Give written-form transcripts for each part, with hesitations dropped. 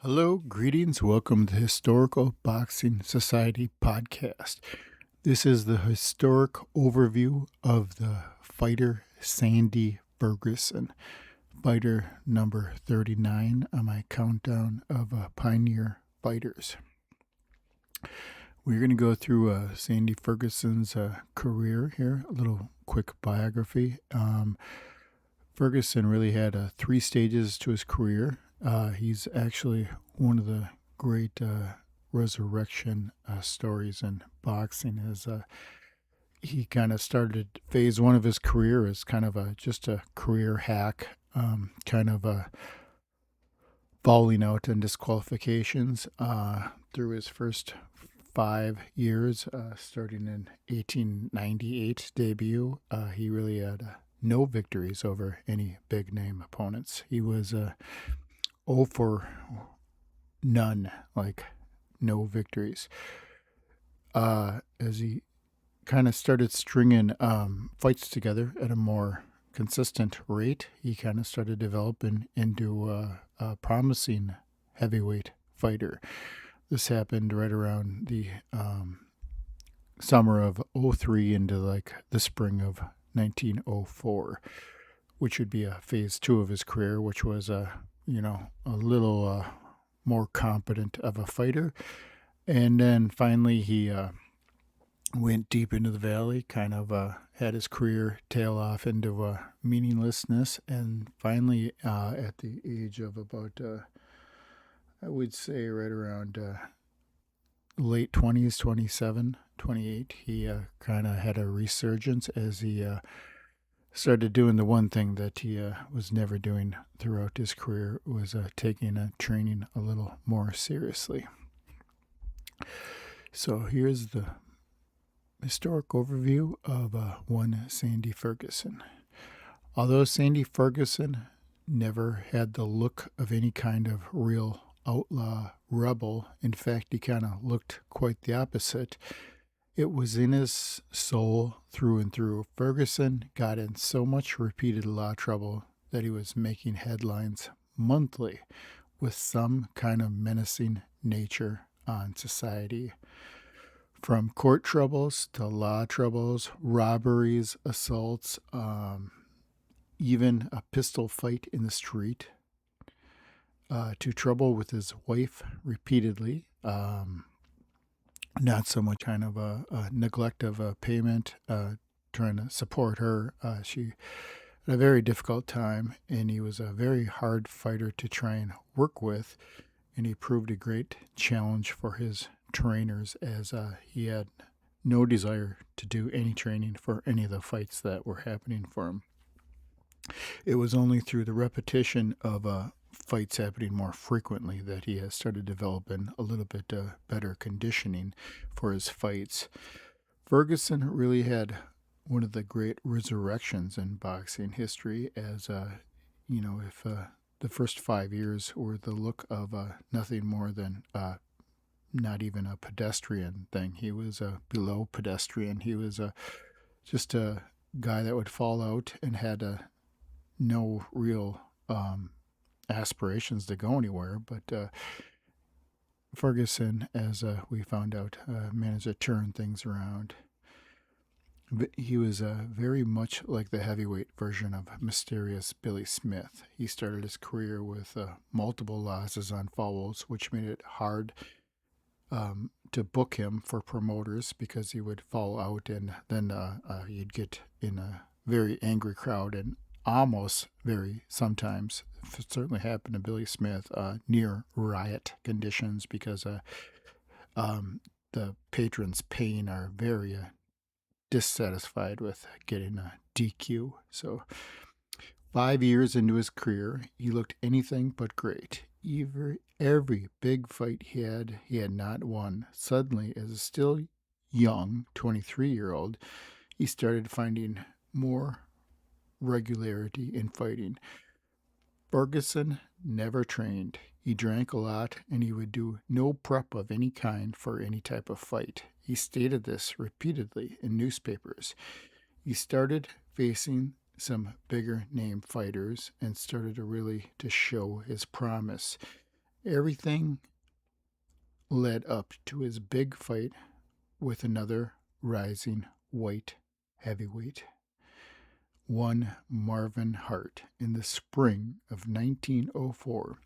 Hello, greetings. Welcome to the Historical Boxing Society podcast. This is the historic overview of the fighter Sandy Ferguson, fighter number 39 on my countdown of pioneer fighters. We're going to go through Sandy Ferguson's career here, a little quick biography. Ferguson really had 3 stages to his career. He's actually one of the great resurrection stories in boxing. As he kind of started phase 1 of his career as kind of just a career hack, kind of falling out in disqualifications through his first 5 years, starting in 1898 debut. He really had no victories over any big name opponents. He was 0 for none, like no victories. As he kind of started stringing fights together at a more consistent rate, he kind of started developing into a promising heavyweight fighter. This happened right around the summer of 03 into like the spring of 1904, which would be a phase 2 of his career, which was a little more competent of a fighter. And then finally he went deep into the valley, kind of had his career tail off into meaninglessness. And finally, at the age of about, I would say right around late 20s, 27, 28, he kind of had a resurgence as he started doing the one thing that he was never doing throughout his career, was taking training a little more seriously. So here's the historic overview of one Sandy Ferguson. Although Sandy Ferguson never had the look of any kind of real outlaw rebel, in fact, he kind of looked quite the opposite. It was in his soul through and through. Ferguson got in so much repeated law trouble that he was making headlines monthly with some kind of menacing nature on society. From court troubles to law troubles, robberies, assaults, even a pistol fight in the street, to trouble with his wife repeatedly. Not so much kind of a neglect of a payment, trying to support her. She had a very difficult time, and he was a very hard fighter to try and work with, and he proved a great challenge for his trainers, as he had no desire to do any training for any of the fights that were happening for him. It was only through the repetition of fights happening more frequently that he has started developing a little bit better conditioning for his fights. Ferguson really had one of the great resurrections in boxing history, as if the first 5 years were the look of nothing more than not even a pedestrian thing. He was below pedestrian. He was just a guy that would fall out and had no real aspirations to go anywhere, but Ferguson, as we found out, managed to turn things around. He was very much like the heavyweight version of mysterious Billy Smith. He started his career with multiple losses on fouls, which made it hard to book him for promoters, because he would fall out, and then he'd get in a very angry crowd, and almost sometimes, it certainly happened to Billy Smith, near riot conditions, because the patrons' pain are very dissatisfied with getting a DQ. So 5 years into his career, he looked anything but great. Every big fight he had not won. Suddenly, as a still young 23-year-old, he started finding more regularity in fighting. Ferguson never trained. He drank a lot, and he would do no prep of any kind for any type of fight. He stated this repeatedly in newspapers. He started facing some bigger name fighters and started to really to show his promise. Everything led up to his big fight with another rising white heavyweight, one Marvin Hart, in the spring of 1904.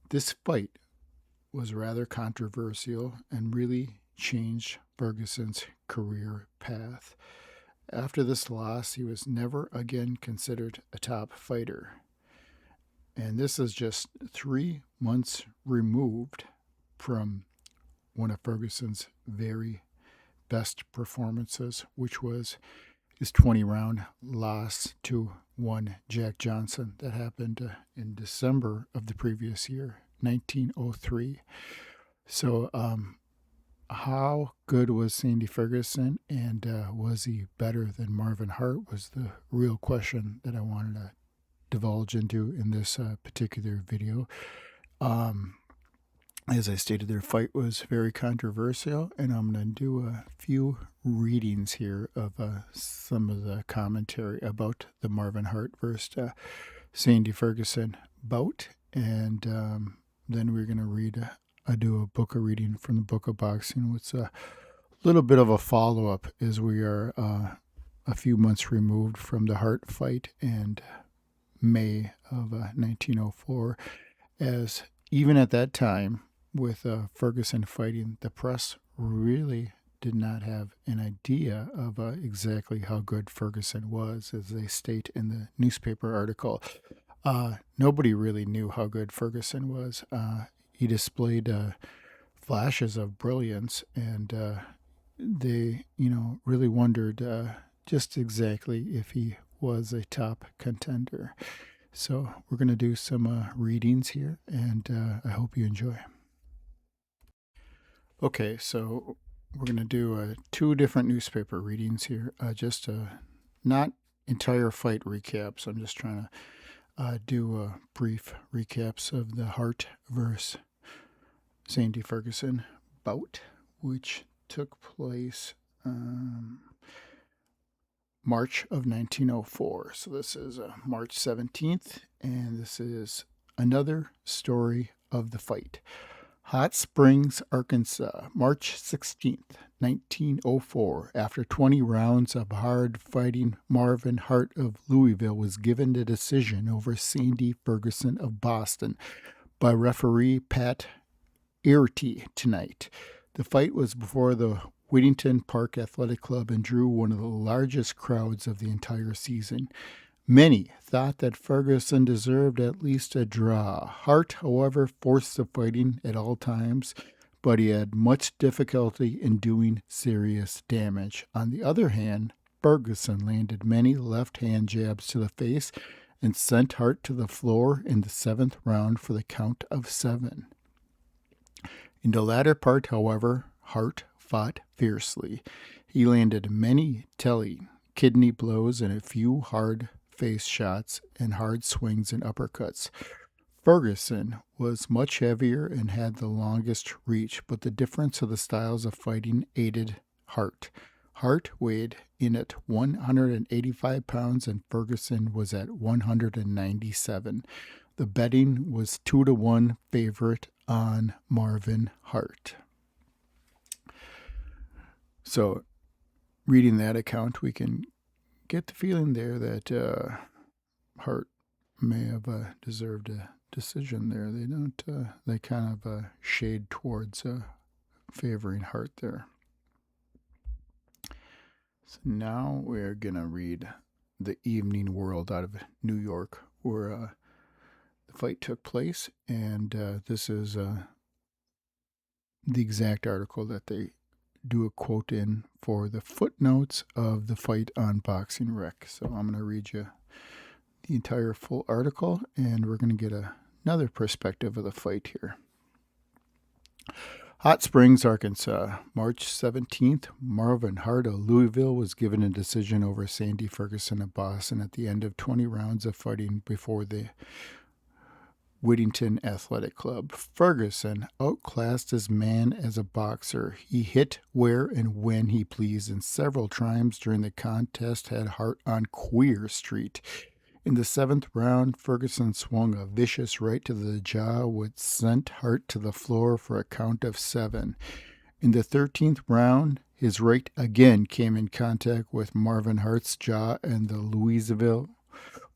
This fight was rather controversial and really changed Ferguson's career path. After this loss, he was never again considered a top fighter. And this is just 3 months removed from one of Ferguson's very best performances, which was his 20-round loss to one Jack Johnson that happened in December of the previous year, 1903. So, how good was Sandy Ferguson, and was he better than Marvin Hart, was the real question that I wanted to divulge into in this particular video. As I stated, their fight was very controversial, and I'm going to do a few readings here of some of the commentary about the Marvin Hart versus Sandy Ferguson bout, and then we're going to do a book of reading from the Book of Boxing, which a little bit of a follow-up as we are a few months removed from the Hart fight and May of 1904, as even at that time, with Ferguson fighting, the press really did not have an idea of exactly how good Ferguson was, as they state in the newspaper article. Nobody really knew how good Ferguson was. He displayed flashes of brilliance, and they, really wondered just exactly if he was a top contender. So we're going to do some readings here, and I hope you enjoy. Okay, so we're going to do 2 different newspaper readings here, just not entire fight recaps. I'm just trying to do brief recaps of the Hart versus Sandy Ferguson bout, which took place March of 1904. So this is March 17th, and this is another story of the fight. Hot Springs, Arkansas, March 16th, 1904. After 20 rounds of hard fighting, Marvin Hart of Louisville was given the decision over Sandy Ferguson of Boston by referee Pat Earty tonight. The fight was before the Whittington Park Athletic Club and drew one of the largest crowds of the entire season. Many thought that Ferguson deserved at least a draw. Hart, however, forced the fighting at all times, but he had much difficulty in doing serious damage. On the other hand, Ferguson landed many left-hand jabs to the face and sent Hart to the floor in the 7th round for the count of 7. In the latter part, however, Hart fought fiercely. He landed many telling kidney blows and a few hard face shots and hard swings and uppercuts. Ferguson was much heavier and had the longest reach, but the difference of the styles of fighting aided Hart. Hart weighed in at 185 pounds and Ferguson was at 197. The betting was 2-1 favorite on Marvin Hart. So, reading that account, we can get the feeling there that Hart may have deserved a decision there. They don't. They kind of shade towards favoring Hart there. So now we're gonna read the Evening World out of New York, where the fight took place, and this is the exact article that they do a quote in for the footnotes of the fight on Boxing Rec. So I'm going to read you the entire full article, and we're going to get another perspective of the fight here. Hot Springs, Arkansas, March 17th. Marvin Hart of Louisville was given a decision over Sandy Ferguson of Boston at the end of 20 rounds of fighting before the Whittington Athletic Club. Ferguson outclassed his man as a boxer. He hit where and when he pleased, and several times during the contest had Hart on Queer Street. In the 7th round, Ferguson swung a vicious right to the jaw, which sent Hart to the floor for a count of 7. In the 13th round, his right again came in contact with Marvin Hart's jaw, and the Louisville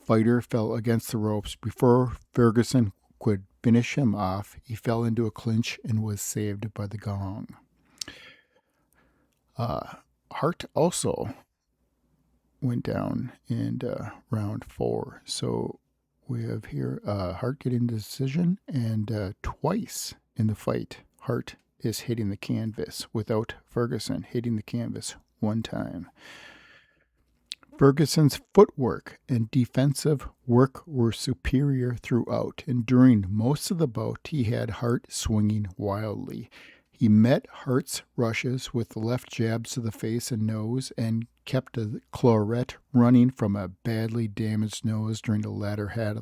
fighter fell against the ropes. Before Ferguson could finish him off, he fell into a clinch and was saved by the gong. Hart also went down in round 4. So we have here Hart getting the decision, and twice in the fight, Hart is hitting the canvas without Ferguson hitting the canvas one time. Ferguson's footwork and defensive work were superior throughout, and during most of the bout, he had Hart swinging wildly. He met Hart's rushes with the left jabs to the face and nose and kept the claret running from a badly damaged nose during the latter half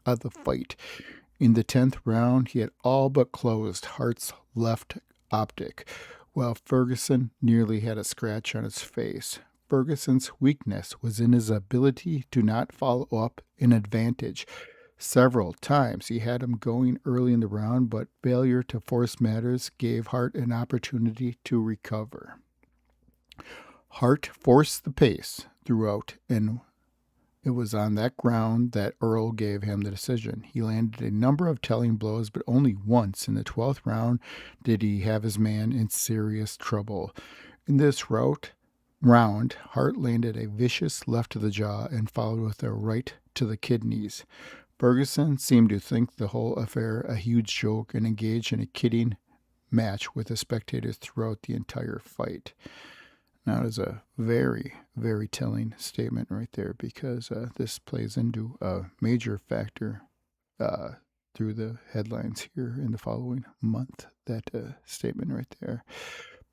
of the fight. In the 10th round, he had all but closed Hart's left optic, while Ferguson nearly had a scratch on his face. Ferguson's weakness was in his ability to not follow up an advantage. Several times he had him going early in the round, but failure to force matters gave Hart an opportunity to recover. Hart forced the pace throughout, and it was on that ground that Earl gave him the decision. He landed a number of telling blows, but only once in the 12th round did he have his man in serious trouble. In this round, Hart landed a vicious left to the jaw and followed with a right to the kidneys. Ferguson seemed to think the whole affair a huge joke and engaged in a kidding match with the spectators throughout the entire fight. Now, it is a very, very telling statement right there, because this plays into a major factor through the headlines here in the following month. That statement right there.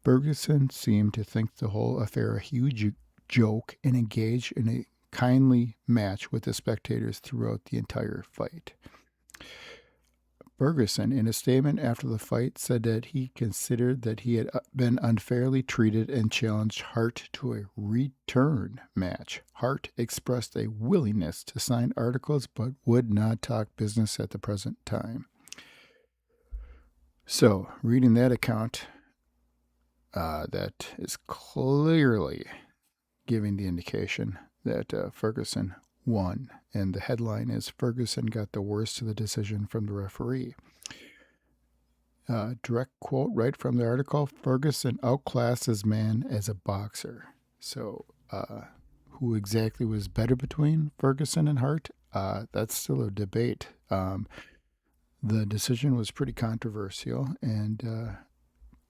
Ferguson seemed to think the whole affair a huge joke and engaged in a kindly match with the spectators throughout the entire fight. Ferguson, in a statement after the fight, said that he considered that he had been unfairly treated and challenged Hart to a return match. Hart expressed a willingness to sign articles but would not talk business at the present time. So, reading that account, that is clearly giving the indication that Ferguson won, and the headline is Ferguson got the worst of the decision from the referee. Direct quote right from the article: Ferguson outclassed his man as a boxer. So who exactly was better between Ferguson and Hart? That's still a debate. The decision was pretty controversial, and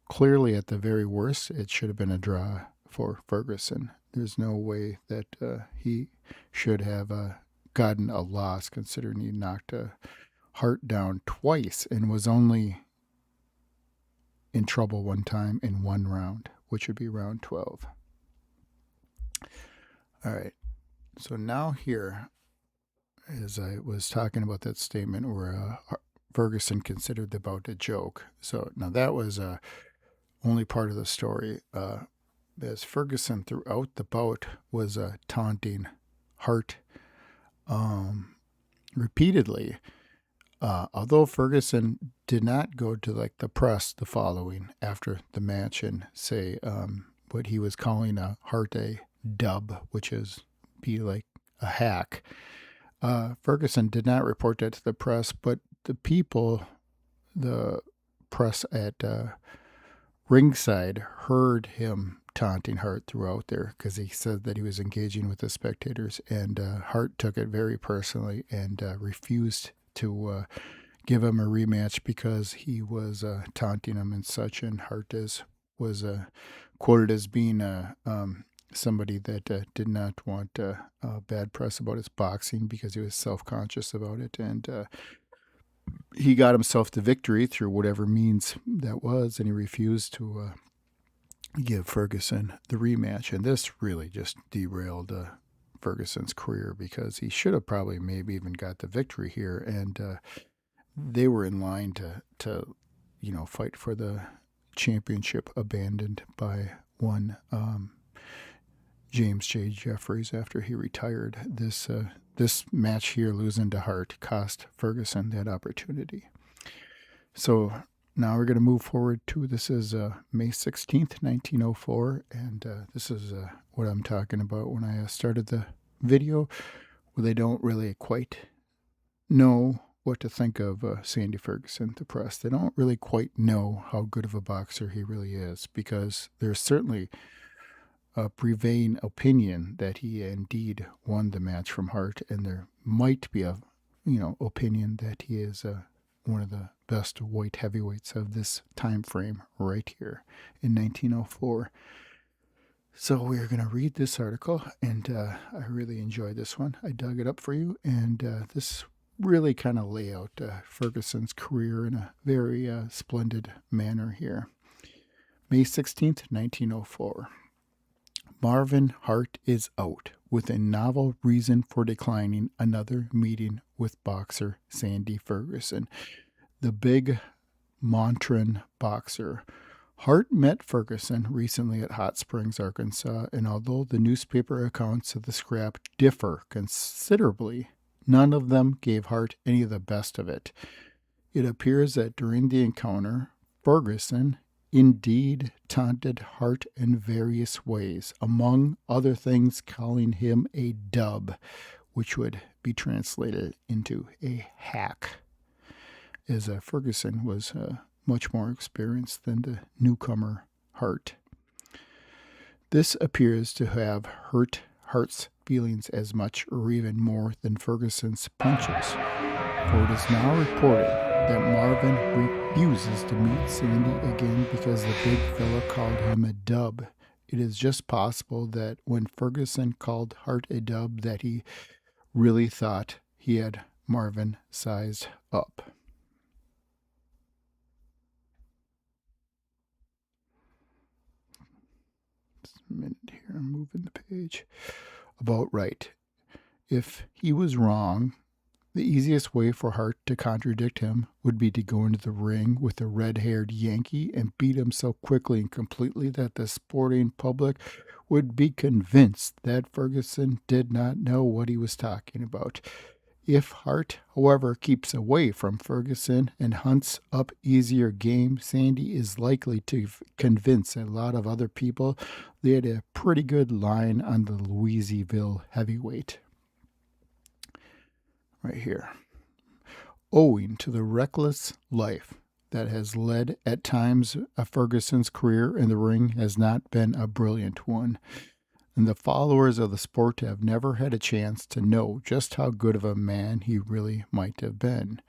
clearly at the very worst, it should have been a draw for Ferguson. There's no way that he should have gotten a loss, considering he knocked Hart down twice and was only in trouble one time in one round, which would be round 12. All right. So now here, as I was talking about that statement where Ferguson considered the bout a joke. So now that was only part of the story. As Ferguson throughout the bout was taunting Hart repeatedly. Although Ferguson did not go to the press the following after the match and say what he was calling Hart a dub, which is be like a hack. Ferguson did not report that to the press, but the press at ringside heard him taunting Hart throughout there, because he said that he was engaging with the spectators, and Hart took it very personally and refused to give him a rematch because he was taunting him and such. And Hart was quoted as being somebody that did not want bad press about his boxing because he was self-conscious about it, and he got himself the victory through whatever means that was, and he refused to give Ferguson the rematch. And this really just derailed Ferguson's career, because he should have probably maybe even got the victory here, and they were in line to fight for the championship, abandoned by one James J. Jeffries after he retired. This match here, losing to Hart, cost Ferguson that opportunity. So now we're going to move forward to, this is May 16th, 1904, and this is what I'm talking about when I started the video, where they don't really quite know what to think of Sandy Ferguson, the press. They don't really quite know how good of a boxer he really is, because there's certainly a prevailing opinion that he indeed won the match from Hart, and there might be a opinion that he is one of the best white heavyweights of this time frame right here in 1904. So we're going to read this article, and I really enjoyed this one. I dug it up for you, and this really kind of lay out Ferguson's career in a very splendid manner here. May 16th, 1904. Marvin Hart is out with a novel reason for declining another meeting with boxer Sandy Ferguson, the big Montreal boxer. Hart met Ferguson recently at Hot Springs, Arkansas, and although the newspaper accounts of the scrap differ considerably, none of them gave Hart any of the best of it. It appears that during the encounter, Ferguson indeed taunted Hart in various ways, among other things calling him a dub, which would be translated into a hack, as Ferguson was much more experienced than the newcomer Hart. This appears to have hurt Hart's feelings as much or even more than Ferguson's punches, for it is now reported that Marvin refuses to meet Sandy again because the big fella called him a dub. It is just possible that when Ferguson called Hart a dub, that he really thought he had Marvin sized up. Just a minute here, I'm moving the page. About right. If he was wrong, the easiest way for Hart to contradict him would be to go into the ring with the red-haired Yankee and beat him so quickly and completely that the sporting public would be convinced that Ferguson did not know what he was talking about. If Hart, however, keeps away from Ferguson and hunts up easier game, Sandy is likely to convince a lot of other people they had a pretty good line on the Louisville heavyweight. Right here. Owing to the reckless life that has led at times Ferguson's career in the ring has not been a brilliant one, and the followers of the sport have never had a chance to know just how good of a man he really might have been.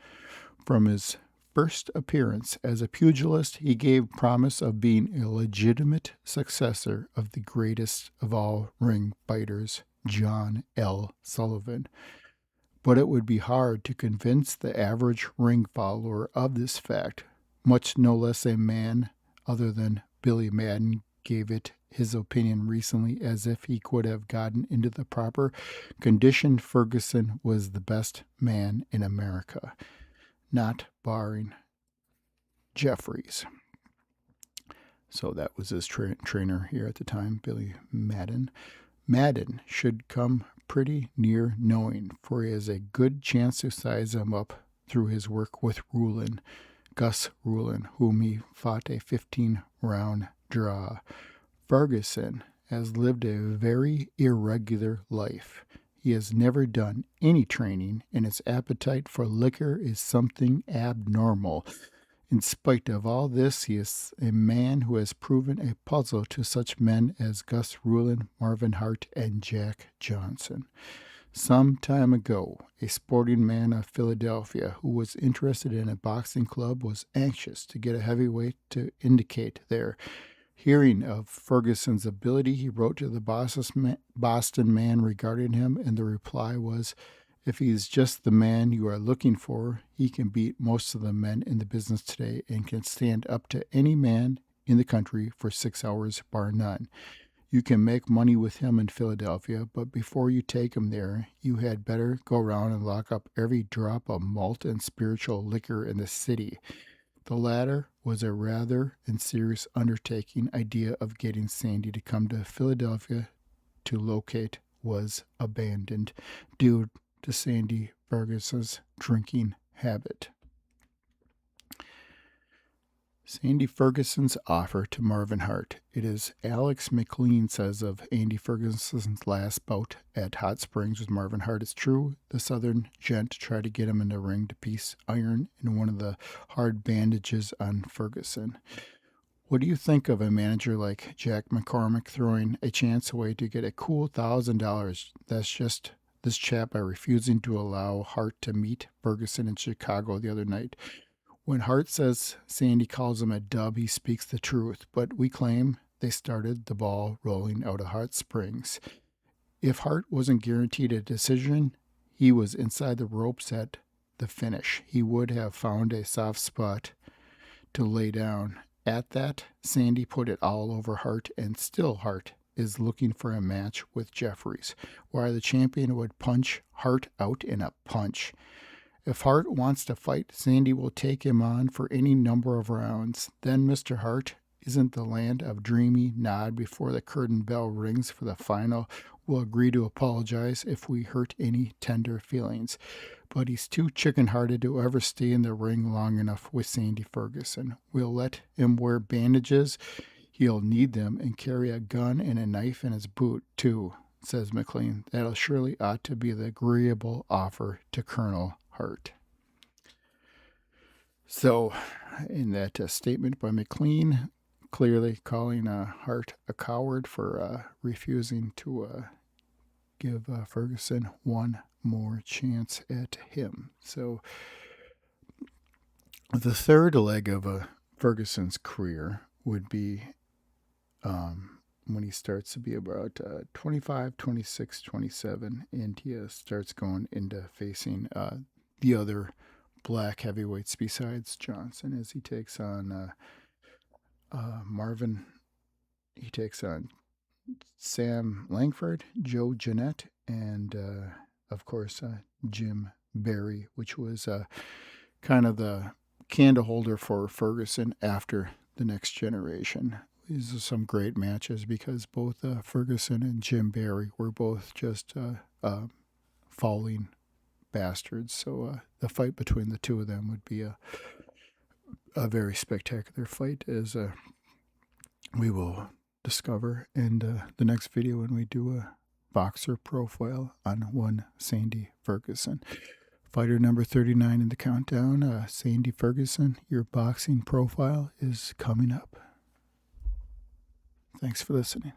From his first appearance as a pugilist, he gave promise of being a legitimate successor of the greatest of all ring fighters, John L. Sullivan. But it would be hard to convince the average ring follower of this fact, much no less a man other than Billy Madden gave it his opinion recently as if he could have gotten into the proper condition. Ferguson was the best man in America, not barring Jeffries. So that was his trainer here at the time, Billy Madden. Madden should come pretty near knowing, for he has a good chance to size him up through his work with Gus Rulin, whom he fought a 15-round draw. Ferguson has lived a very irregular life. He has never done any training, and his appetite for liquor is something abnormal. In spite of all this, he is a man who has proven a puzzle to such men as Gus Rulin, Marvin Hart, and Jack Johnson. Some time ago, a sporting man of Philadelphia who was interested in a boxing club was anxious to get a heavyweight to indicate there. Hearing of Ferguson's ability, he wrote to the Boston man regarding him, and the reply was, "If he is just the man you are looking for, he can beat most of the men in the business today and can stand up to any man in the country for 6 hours, bar none. You can make money with him in Philadelphia, but before you take him there, you had better go around and lock up every drop of malt and spiritual liquor in the city." The latter was a rather and serious undertaking idea of getting Sandy to come to Philadelphia to locate was abandoned due to Sandy Ferguson's drinking habit. Sandy Ferguson's offer to Marvin Hart. It is Alex McLean says of Andy Ferguson's last bout at Hot Springs with Marvin Hart. It's true, the Southern gent tried to get him in the ring to piece iron in one of the hard bandages on Ferguson. What do you think of a manager like Jack McCormick throwing a chance away to get a cool $1,000? That's just this chap by refusing to allow Hart to meet Ferguson in Chicago the other night. When Hart says Sandy calls him a dub, he speaks the truth, but we claim they started the ball rolling out of Hot Springs. If Hart wasn't guaranteed a decision, he was inside the ropes at the finish. He would have found a soft spot to lay down. At that, Sandy put it all over Hart, and still Hart is looking for a match with Jeffries, where the champion would punch Hart out in a punch. If Hart wants to fight, Sandy will take him on for any number of rounds. Then Mr. Hart isn't the land of dreamy nod before the curtain bell rings for the final. We'll agree to apologize if we hurt any tender feelings. But he's too chicken-hearted to ever stay in the ring long enough with Sandy Ferguson. We'll let him wear bandages. He'll need them and carry a gun and a knife in his boot, too, says McLean. That'll surely ought to be the agreeable offer to Colonel Hart. So, in that statement by McLean, clearly calling Hart a coward for refusing to give Ferguson one more chance at him. So, the third leg of Ferguson's career would be when he starts to be about 25, 26, 27, and he starts going into facing the other black heavyweights besides Johnson, as he takes on Marvin. He takes on Sam Langford, Joe Jeanette, and of course Jim Barry, which was kind of the candle holder for Ferguson after the Next Generation. These are some great matches because both Ferguson and Jim Barry were both just falling bastards. So the fight between the two of them would be a very spectacular fight, as we will discover in the next video when we do a boxer profile on one Sandy Ferguson. Fighter number 39 in the countdown, Sandy Ferguson. Your boxing profile is coming up. Thanks for listening.